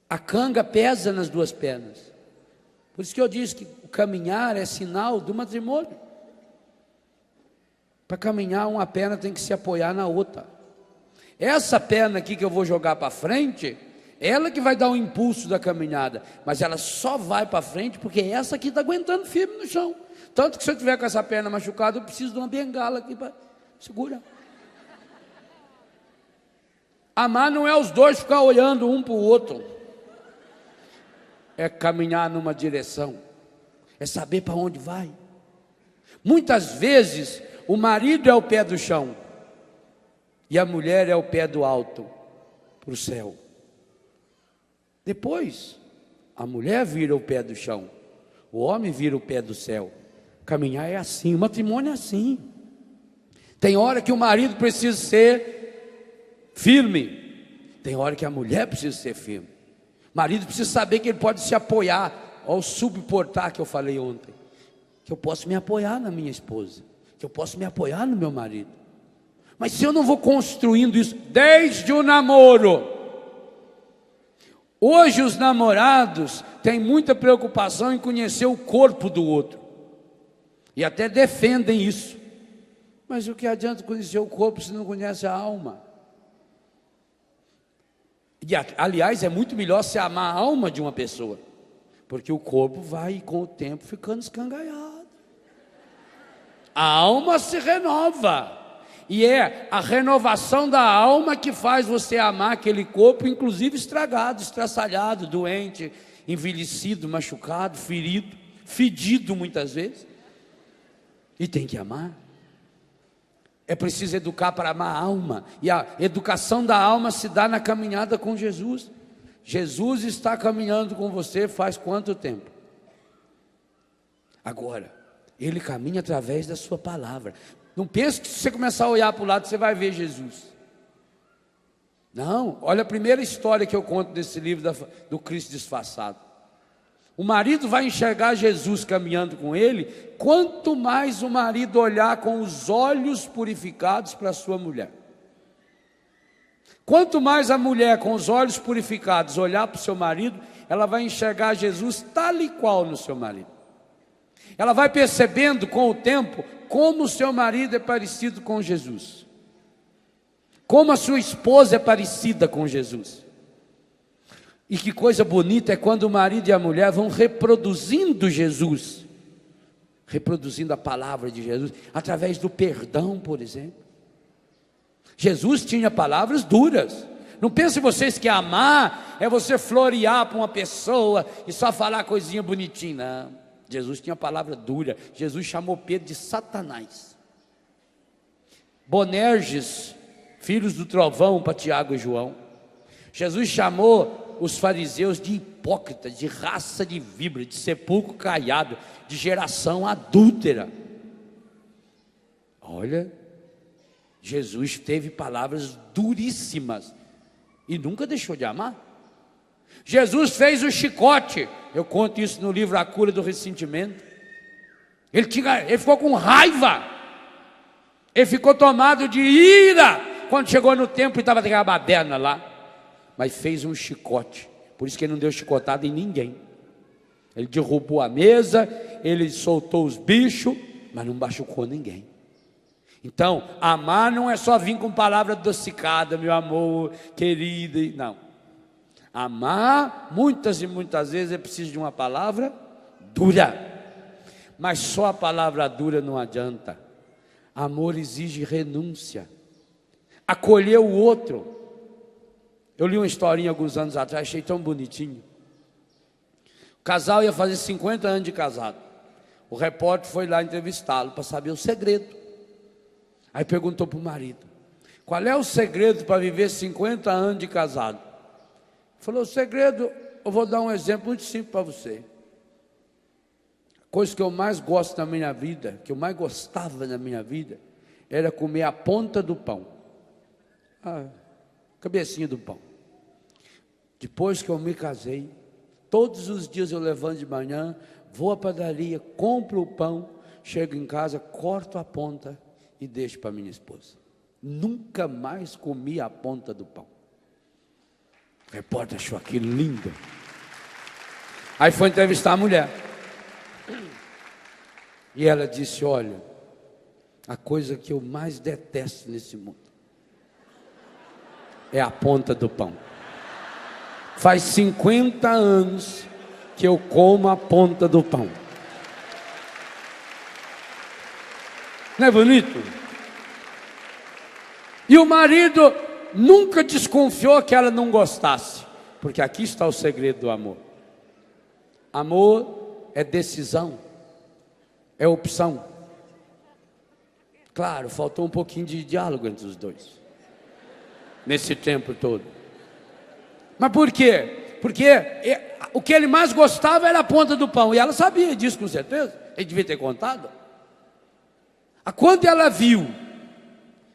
A canga pesa nas 2 pernas. Por isso que eu disse que o caminhar é sinal do matrimônio. Para caminhar, uma perna tem que se apoiar na outra. Essa perna aqui que eu vou jogar para frente, ela que vai dar o impulso da caminhada, mas ela só vai para frente porque essa aqui está aguentando firme no chão. Tanto que se eu tiver com essa perna machucada, eu preciso de uma bengala aqui para segurar. Amar não é os 2 ficar olhando um para o outro. É caminhar numa direção. é saber para onde vai. Muitas vezes o marido é o pé do chão e a mulher é o pé do alto para o céu. Depois a mulher vira o pé do chão, o homem vira o pé do céu. Caminhar é assim, o matrimônio é assim. Tem hora que o marido precisa ser firme, tem hora que a mulher precisa ser firme. O marido precisa saber que ele pode se apoiar, ao subportar que eu falei ontem, que eu posso me apoiar na minha esposa, que eu posso me apoiar no meu marido. Mas se eu não vou construindo isso desde o namoro, hoje os namorados têm muita preocupação em conhecer o corpo do outro, e até defendem isso. Mas o que adianta conhecer o corpo se não conhece a alma? E, aliás, é muito melhor se amar a alma de uma pessoa, porque o corpo vai com o tempo ficando escangaiado. A alma se renova, e é a renovação da alma que faz você amar aquele corpo, inclusive estragado, estraçalhado, doente, envelhecido, machucado, ferido, fedido muitas vezes. E tem que amar. É preciso educar para amar a alma, e a educação da alma se dá na caminhada com Jesus. Jesus está caminhando com você faz quanto tempo? Agora, Ele caminha através da sua palavra. Não pense que se você começar a olhar para o lado, você vai ver Jesus. Não, olha a primeira história que eu conto desse livro do Cristo disfarçado. O marido vai enxergar Jesus caminhando com ele, quanto mais o marido olhar com os olhos purificados para a sua mulher. Quanto mais a mulher com os olhos purificados olhar para o seu marido, ela vai enxergar Jesus tal e qual no seu marido. Ela vai percebendo com o tempo como o seu marido é parecido com Jesus, como a sua esposa é parecida com Jesus. E que coisa bonita é quando o marido e a mulher vão reproduzindo Jesus, reproduzindo a palavra de Jesus, através do perdão, por exemplo. Jesus tinha palavras duras. Não pense vocês que amar é você florear para uma pessoa e só falar coisinha bonitinha. Não, Jesus tinha palavra dura. Jesus chamou Pedro de Satanás. Bonerges, filhos do trovão, para Tiago e João. Jesus chamou os fariseus de hipócritas, de raça de víbora, de sepulcro caiado, de geração adúltera. Olha, Jesus teve palavras duríssimas e nunca deixou de amar. Jesus fez o chicote, eu conto isso no livro A Cura do Ressentimento. Ele ficou com raiva, ele ficou tomado de ira quando chegou no templo e estava com a baderna lá. Mas fez um chicote, por isso que ele não deu chicotada em ninguém. Ele derrubou a mesa, ele soltou os bichos, mas não machucou ninguém. Então, amar não é só vir com palavra adocicada, meu amor, querida, não. Amar, muitas e muitas vezes é preciso de uma palavra dura, mas só a palavra dura não adianta. Amor exige renúncia, acolher o outro. Eu li uma historinha alguns anos atrás, achei tão bonitinho. O casal ia fazer 50 anos de casado. O repórter foi lá entrevistá-lo para saber o segredo. Aí perguntou para o marido: qual é o segredo para viver 50 anos de casado? Ele falou: o segredo, eu vou dar um exemplo muito simples para você. A coisa que eu mais gosto na minha vida, que eu mais gostava na minha vida, era comer a ponta do pão. A cabecinha do pão. Depois que eu me casei, todos os dias eu levanto de manhã, vou à padaria, compro o pão, chego em casa, corto a ponta e deixo para minha esposa. Nunca mais comi a ponta do pão. O repórter achou aquilo lindo. Aí foi entrevistar a mulher. E ela disse: olha, a coisa que eu mais detesto nesse mundo é a ponta do pão. Faz 50 anos que eu como a ponta do pão. Não é bonito? E o marido nunca desconfiou que ela não gostasse, porque aqui está o segredo do amor. Amor é decisão. É opção. Claro, faltou um pouquinho de diálogo entre os dois, nesse tempo todo. Mas por quê? Porque o que ele mais gostava era a ponta do pão, e ela sabia disso com certeza, ele devia ter contado. Quando ela viu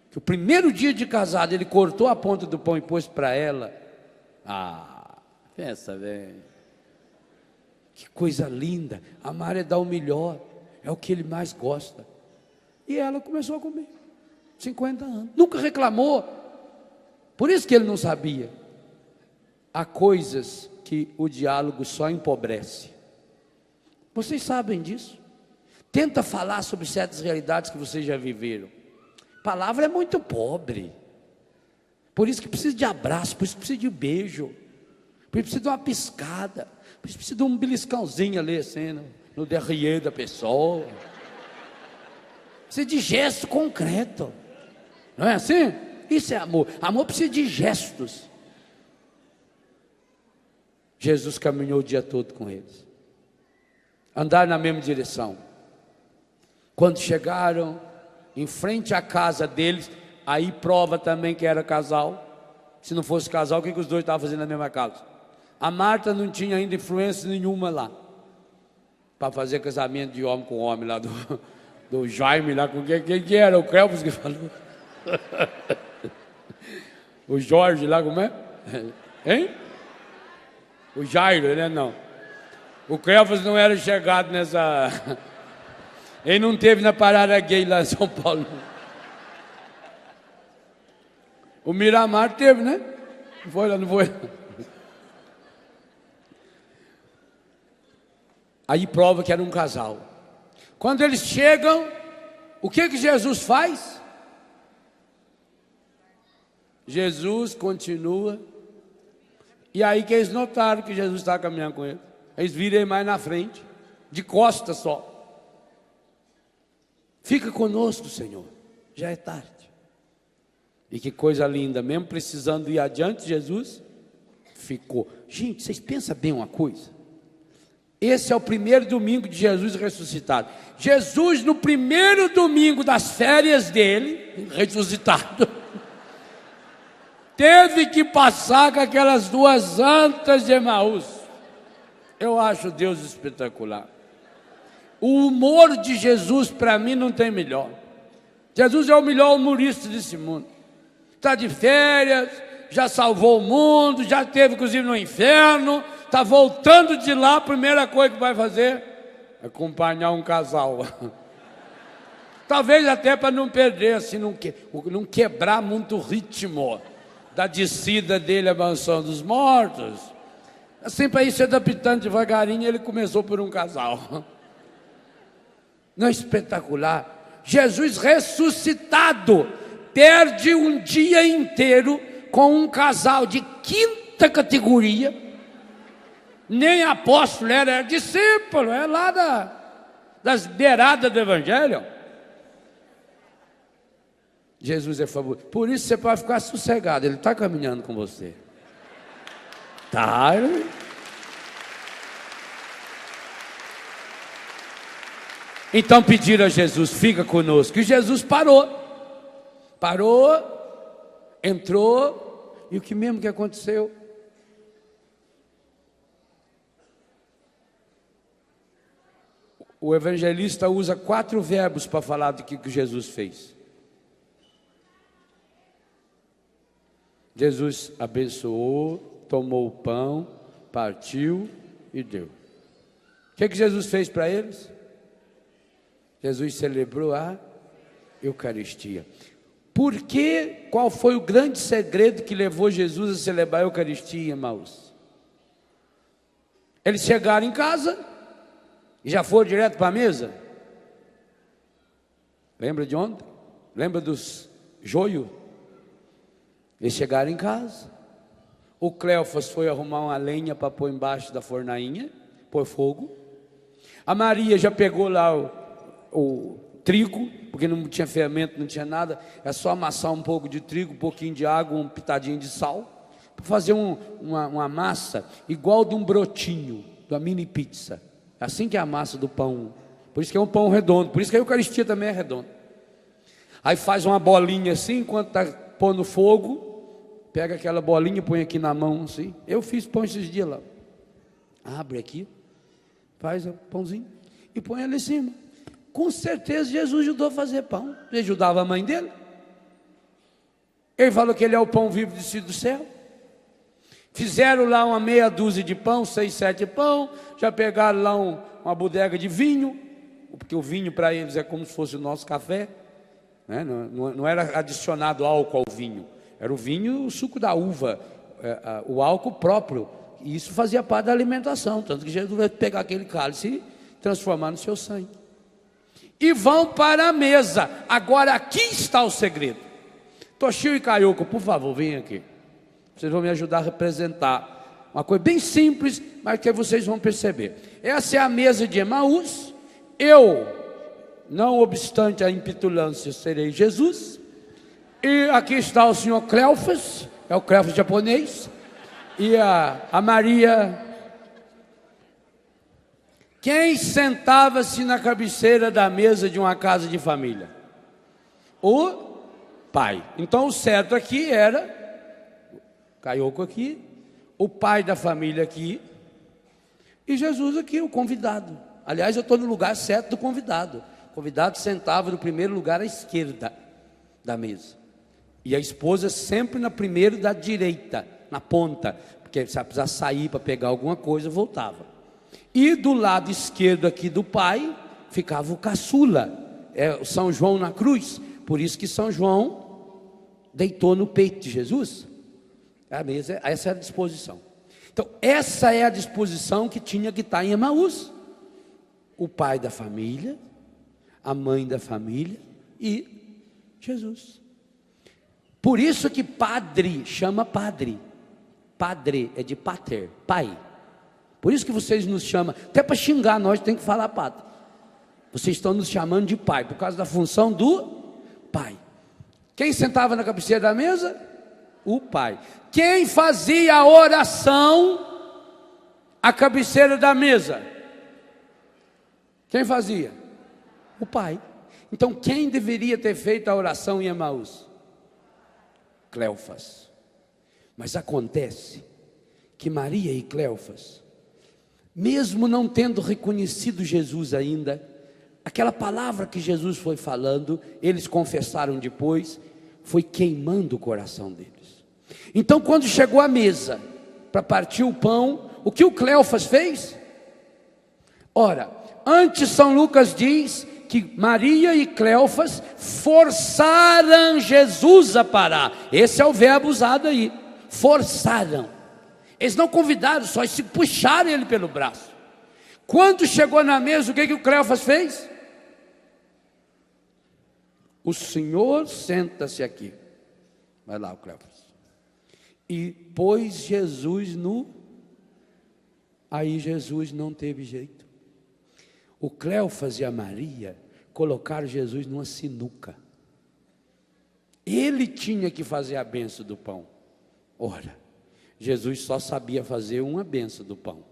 que o primeiro dia de casado ele cortou a ponta do pão e pôs para ela, pensa bem, que coisa linda, amar é dar o melhor, é o que ele mais gosta. E ela começou a comer, 50 anos, nunca reclamou. Por isso que ele não sabia. Há coisas que o diálogo só empobrece. Vocês sabem disso. Tenta falar sobre certas realidades que vocês já viveram. A palavra é muito pobre. Por isso que precisa de abraço, por isso que precisa de beijo, por isso precisa de uma piscada, por isso precisa de um beliscãozinho ali assim, no derrière da pessoa. Precisa de gesto concreto. Não é assim? Isso é amor. Amor precisa de gestos. Jesus caminhou o dia todo com eles. Andaram na mesma direção. Quando chegaram em frente à casa deles, aí prova também que era casal. Se não fosse casal, o que os dois estavam fazendo na mesma casa? A Marta não tinha ainda influência nenhuma lá, para fazer casamento de homem com homem lá, do Jaime lá, com quem que era? O Cleofas que falou. O Jorge lá, como é? Hein? O Jairo, né? Não. O Cleofas não era chegado nessa... Ele não teve na parada gay lá em São Paulo. O Miramar teve, né? Não foi lá, não foi. Aí prova que era um casal. Quando eles chegam, o que Jesus faz? Jesus continua. E aí que eles notaram que Jesus estava caminhando com eles. Eles viram ele mais na frente, de costas só. Fica conosco, Senhor, já é tarde. E que coisa linda, mesmo precisando ir adiante, Jesus ficou. Gente, vocês pensam bem uma coisa? Esse é o primeiro domingo de Jesus ressuscitado. Jesus, no primeiro domingo das férias dele, ressuscitado, teve que passar com aquelas duas antas de Emaús. Eu acho Deus espetacular. O humor de Jesus, para mim, não tem melhor. Jesus é o melhor humorista desse mundo. Está de férias, já salvou o mundo, já esteve inclusive no inferno, está voltando de lá, a primeira coisa que vai fazer é acompanhar um casal. Talvez até para não perder, assim, não quebrar muito o ritmo da descida dele à mansão dos mortos. Assim, para ir se adaptando devagarinho, ele começou por um casal. Não é espetacular? Jesus ressuscitado perde um dia inteiro com um casal de quinta categoria. Nem apóstolo era discípulo, é lá das beiradas do evangelho. Jesus é fabuloso. Por isso você pode ficar sossegado, ele está caminhando com você. Tá. Então pediram a Jesus, fica conosco. E Jesus parou, entrou, e o que mesmo que aconteceu? O evangelista usa 4 verbos para falar do que Jesus fez. Jesus abençoou, tomou o pão, partiu e deu. O que Jesus fez para eles? Jesus celebrou a Eucaristia. Por quê? Qual foi o grande segredo que levou Jesus a celebrar a Eucaristia, irmãos? Eles chegaram em casa e já foram direto para a mesa. Lembra de ontem? Lembra dos joios? Eles chegaram em casa. O Cleofas foi arrumar uma lenha para pôr embaixo da fornainha, pôr fogo. A Maria já pegou lá o trigo, porque não tinha fermento, não tinha nada. É só amassar um pouco de trigo, um pouquinho de água, um pitadinho de sal, para fazer uma massa igual de um brotinho, da mini pizza. Assim que é a massa do pão Por isso que é um pão redondo, por isso que a Eucaristia também é redonda. Aí faz uma bolinha assim, enquanto está pondo no fogo, pega aquela bolinha, põe aqui na mão assim. Eu fiz pão esses dias lá. Abre aqui, faz o pãozinho e põe ali em cima. Com certeza Jesus ajudou a fazer pão. Ele ajudava a mãe dele. Ele falou que ele é o pão vivo descido do céu. Fizeram lá uma meia dúzia de pão, 6, 7 pão. Já pegaram lá uma bodega de vinho, porque o vinho para eles é como se fosse o nosso café, né? Não era adicionado álcool ao vinho. Era o vinho, o suco da uva, o álcool próprio. E isso fazia parte da alimentação. Tanto que Jesus vai pegar aquele cálice e transformar no seu sangue. E vão para a mesa. Agora aqui está o segredo. Toshio e Kayoko, por favor, venham aqui. Vocês vão me ajudar a representar uma coisa bem simples, mas que vocês vão perceber. Essa é a mesa de Emaús. Eu, não obstante a impetulância, serei Jesus. E aqui está o senhor Cleofas, é o Cleofas japonês. E a Maria. Quem sentava-se na cabeceira da mesa de uma casa de família? O pai. Então o certo aqui era Kayoko aqui, o pai da família aqui e Jesus aqui, o convidado. Aliás, eu estou no lugar certo do convidado. O convidado sentava no primeiro lugar à esquerda da mesa e a esposa sempre na primeira da direita, na ponta, porque se ela precisar sair para pegar alguma coisa, voltava. E do lado esquerdo aqui do pai ficava o caçula, o São João na cruz. Por isso que São João deitou no peito de Jesus. A mesa, essa é a disposição. Então, essa é a disposição que tinha que estar em Emaús. O pai da família, a mãe da família e Jesus. Por isso que padre chama padre. Padre é de pater, pai. Por isso que vocês nos chamam, até para xingar nós tem que falar padre. Vocês estão nos chamando de pai, por causa da função do pai. Quem sentava na cabeceira da mesa? O pai. Quem fazia a oração à cabeceira da mesa? Quem fazia? O pai. Então quem deveria ter feito a oração em Emaús? Cleofas. Mas acontece que Maria e Cleofas, mesmo não tendo reconhecido Jesus ainda, aquela palavra que Jesus foi falando, eles confessaram depois, foi queimando o coração deles. Então quando chegou a mesa para partir o pão, o que o Cleofas fez? Ora, antes São Lucas diz que Maria e Cleofas forçaram Jesus a parar. Esse é o verbo usado aí, forçaram. Eles não convidaram só, eles se puxaram ele pelo braço. Quando chegou na mesa, o que o Cleofas fez? O senhor senta-se aqui. Vai lá o Cleofas. E pôs Jesus no... Aí Jesus não teve jeito. O Cleofas e a Maria colocaram Jesus numa sinuca. Ele tinha que fazer a benção do pão. Ora, Jesus só sabia fazer uma benção do pão.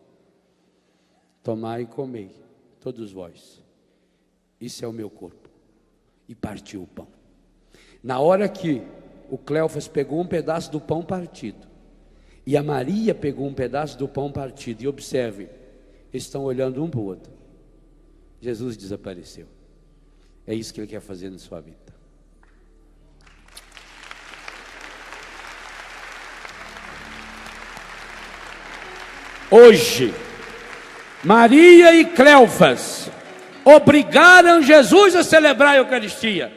Tomai e comei, todos vós. Isso é o meu corpo. E partiu o pão. Na hora que o Cleofas pegou um pedaço do pão partido, e a Maria pegou um pedaço do pão partido, e observe, eles estão olhando um para o outro. Jesus desapareceu. É isso que Ele quer fazer na sua vida. Hoje, Maria e Cleofas obrigaram Jesus a celebrar a Eucaristia.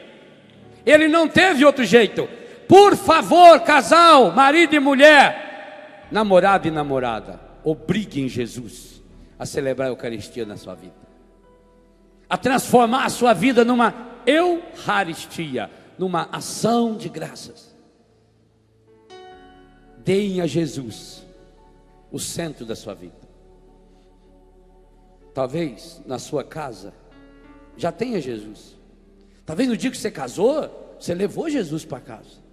Ele não teve outro jeito. Por favor, casal, marido e mulher, namorado e namorada, obriguem Jesus a celebrar a Eucaristia na sua vida, a transformar a sua vida numa Eucaristia, numa ação de graças. Deem a Jesus o centro da sua vida. Talvez na sua casa já tenha Jesus. Talvez no dia que você casou, você levou Jesus para casa.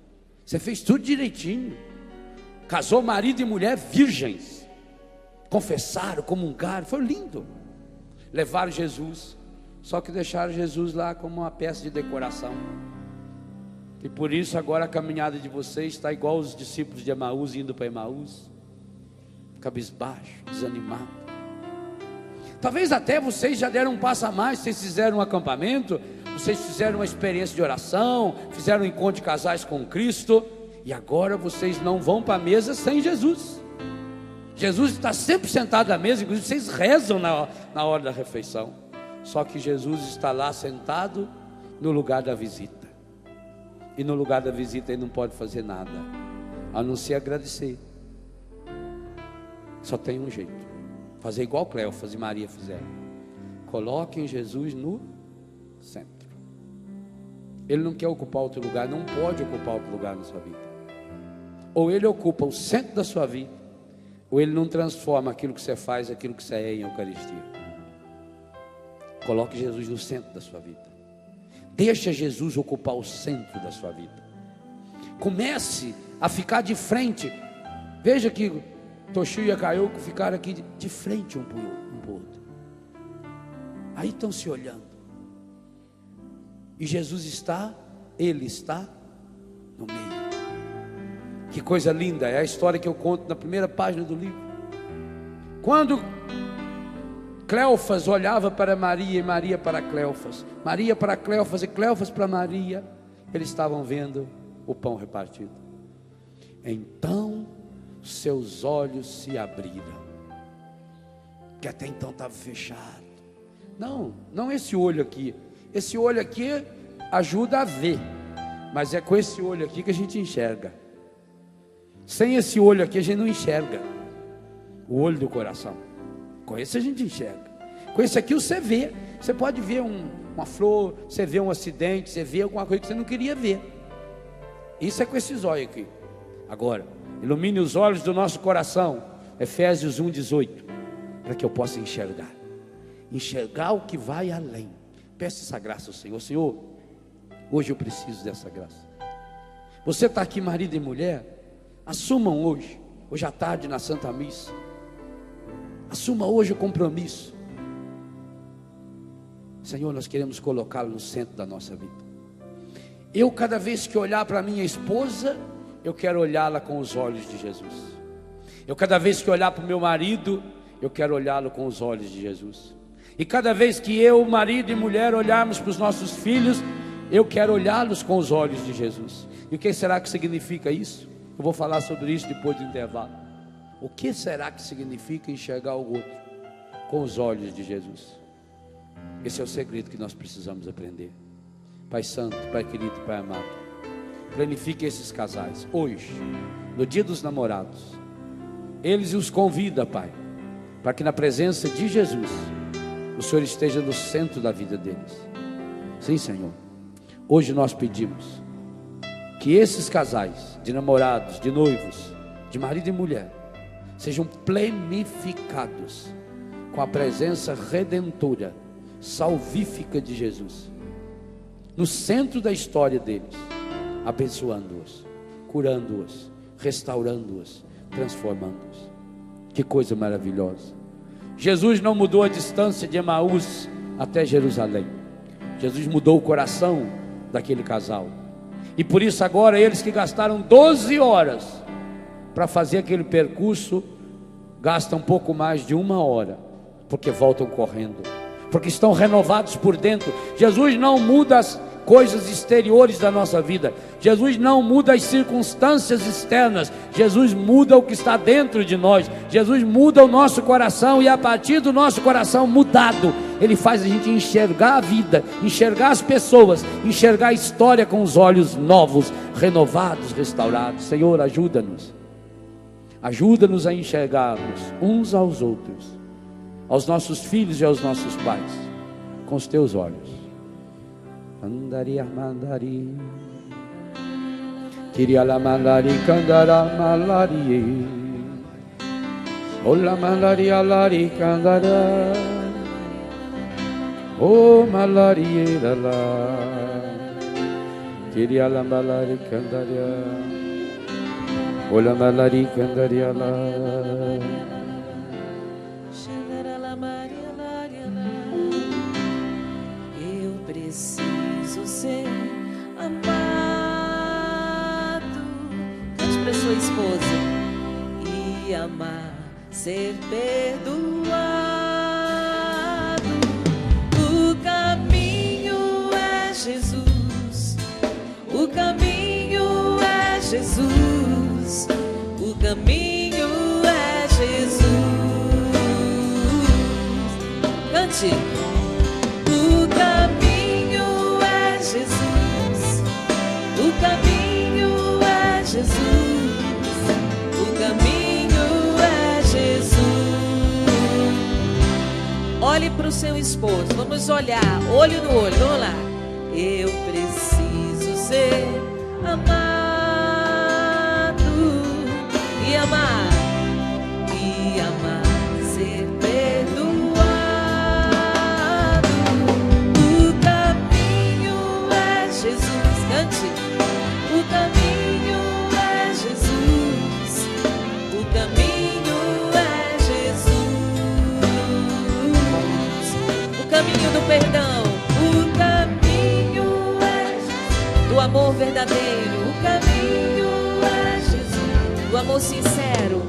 Você fez tudo direitinho. Casou marido e mulher virgens. Confessaram, comungaram, foi lindo. Levaram Jesus Só que deixaram Jesus lá como uma peça de decoração. E por isso agora a caminhada de vocês está igual os discípulos de Emaús indo para Emaús, cabisbaixo, desanimado. Talvez até vocês já deram um passo a mais. Vocês fizeram um acampamento, vocês fizeram uma experiência de oração, fizeram um encontro de casais com Cristo, e agora vocês não vão para a mesa sem Jesus. Jesus está sempre sentado à mesa, inclusive vocês rezam na hora da refeição. Só que Jesus está lá sentado no lugar da visita. E no lugar da visita ele não pode fazer nada, a não ser agradecer. Só tem um jeito: fazer igual Cleófas e Maria fizeram. Coloquem Jesus no centro. Ele não quer ocupar outro lugar, não pode ocupar outro lugar na sua vida. Ou ele ocupa o centro da sua vida, ou ele não transforma aquilo que você faz, aquilo que você é em Eucaristia. Coloque Jesus no centro da sua vida. Deixa Jesus ocupar o centro da sua vida. Comece a ficar de frente. Veja que Toshio e Akayoko ficaram aqui de frente um para o outro. Aí estão se olhando. E Jesus está, Ele está no meio. Que coisa linda, é a história que eu conto na primeira página do livro. Quando Cleófas olhava para Maria e Maria para Cleófas, Maria para Cleófas e Cleófas para Maria, eles estavam vendo o pão repartido. Então seus olhos se abriram, que até então estava fechado. Não esse olho aqui. Esse olho aqui ajuda a ver, mas é com esse olho aqui que a gente enxerga. Sem esse olho aqui a gente não enxerga. O olho do coração. Com esse a gente enxerga. Com esse aqui você vê. Você pode ver uma flor, você vê um acidente, você vê alguma coisa que você não queria ver. Isso é com esses olhos aqui. Agora, ilumine os olhos do nosso coração. Efésios 1:18, para que eu possa enxergar. Enxergar o que vai além. Peça essa graça ao Senhor. Senhor, hoje eu preciso dessa graça. Você está aqui, marido e mulher, assumam hoje à tarde na Santa Missa, assuma hoje o compromisso. Senhor, nós queremos colocá-lo no centro da nossa vida. Eu, cada vez que olhar para minha esposa, eu quero olhá-la com os olhos de Jesus. Eu, cada vez que olhar para o meu marido, eu quero olhá-lo com os olhos de Jesus. E cada vez que eu, marido e mulher, olharmos para os nossos filhos, eu quero olhá-los com os olhos de Jesus. E o que será que significa isso? Eu vou falar sobre isso depois do intervalo. O que será que significa enxergar o outro com os olhos de Jesus? Esse é o segredo que nós precisamos aprender. Pai Santo, Pai querido, Pai amado, planifique esses casais hoje, no dia dos namorados. Eles os convida, Pai, para que na presença de Jesus o Senhor esteja no centro da vida deles. Sim, Senhor. Hoje nós pedimos que esses casais de namorados, de noivos, de marido e mulher, sejam plenificados com a presença redentora, salvífica de Jesus, no centro da história deles, abençoando-os, curando-os, restaurando-os, transformando-os. Que coisa maravilhosa. Jesus não mudou a distância de Emaús até Jerusalém. Jesus mudou o coração daquele casal. E por isso agora eles que gastaram 12 horas para fazer aquele percurso, gastam um pouco mais de 1 hora, porque voltam correndo, porque estão renovados por dentro. Jesus não muda as coisas exteriores da nossa vida. Jesus não muda as circunstâncias externas. Jesus muda o que está dentro de nós. Jesus muda o nosso coração, e a partir do nosso coração mudado, Ele faz a gente enxergar a vida, enxergar as pessoas, enxergar a história com os olhos novos, renovados, restaurados. Senhor, ajuda-nos. Ajuda-nos a enxergarmos uns aos outros, aos nossos filhos e aos nossos pais, com os teus olhos. Andari amandari, kiriala mandari kandara malari, ola mandari alari kandara, o malari la, kiriala malari kandara, ola malari kandari la. esposo. E amar, ser perdoado. O caminho é Jesus. O caminho é Jesus. O caminho é Jesus. Cante. O caminho é Jesus. O caminho é Jesus. O caminho é Jesus. Olhe para o seu esposo. Vamos olhar, olho no olho. Vamos lá. Eu preciso ser amado e amar. E amar, ser perdoado. O caminho é Jesus. Cante. O caminho é Jesus. O caminho é Jesus. O caminho do perdão. O caminho é do amor verdadeiro. O caminho é Jesus. Do amor sincero.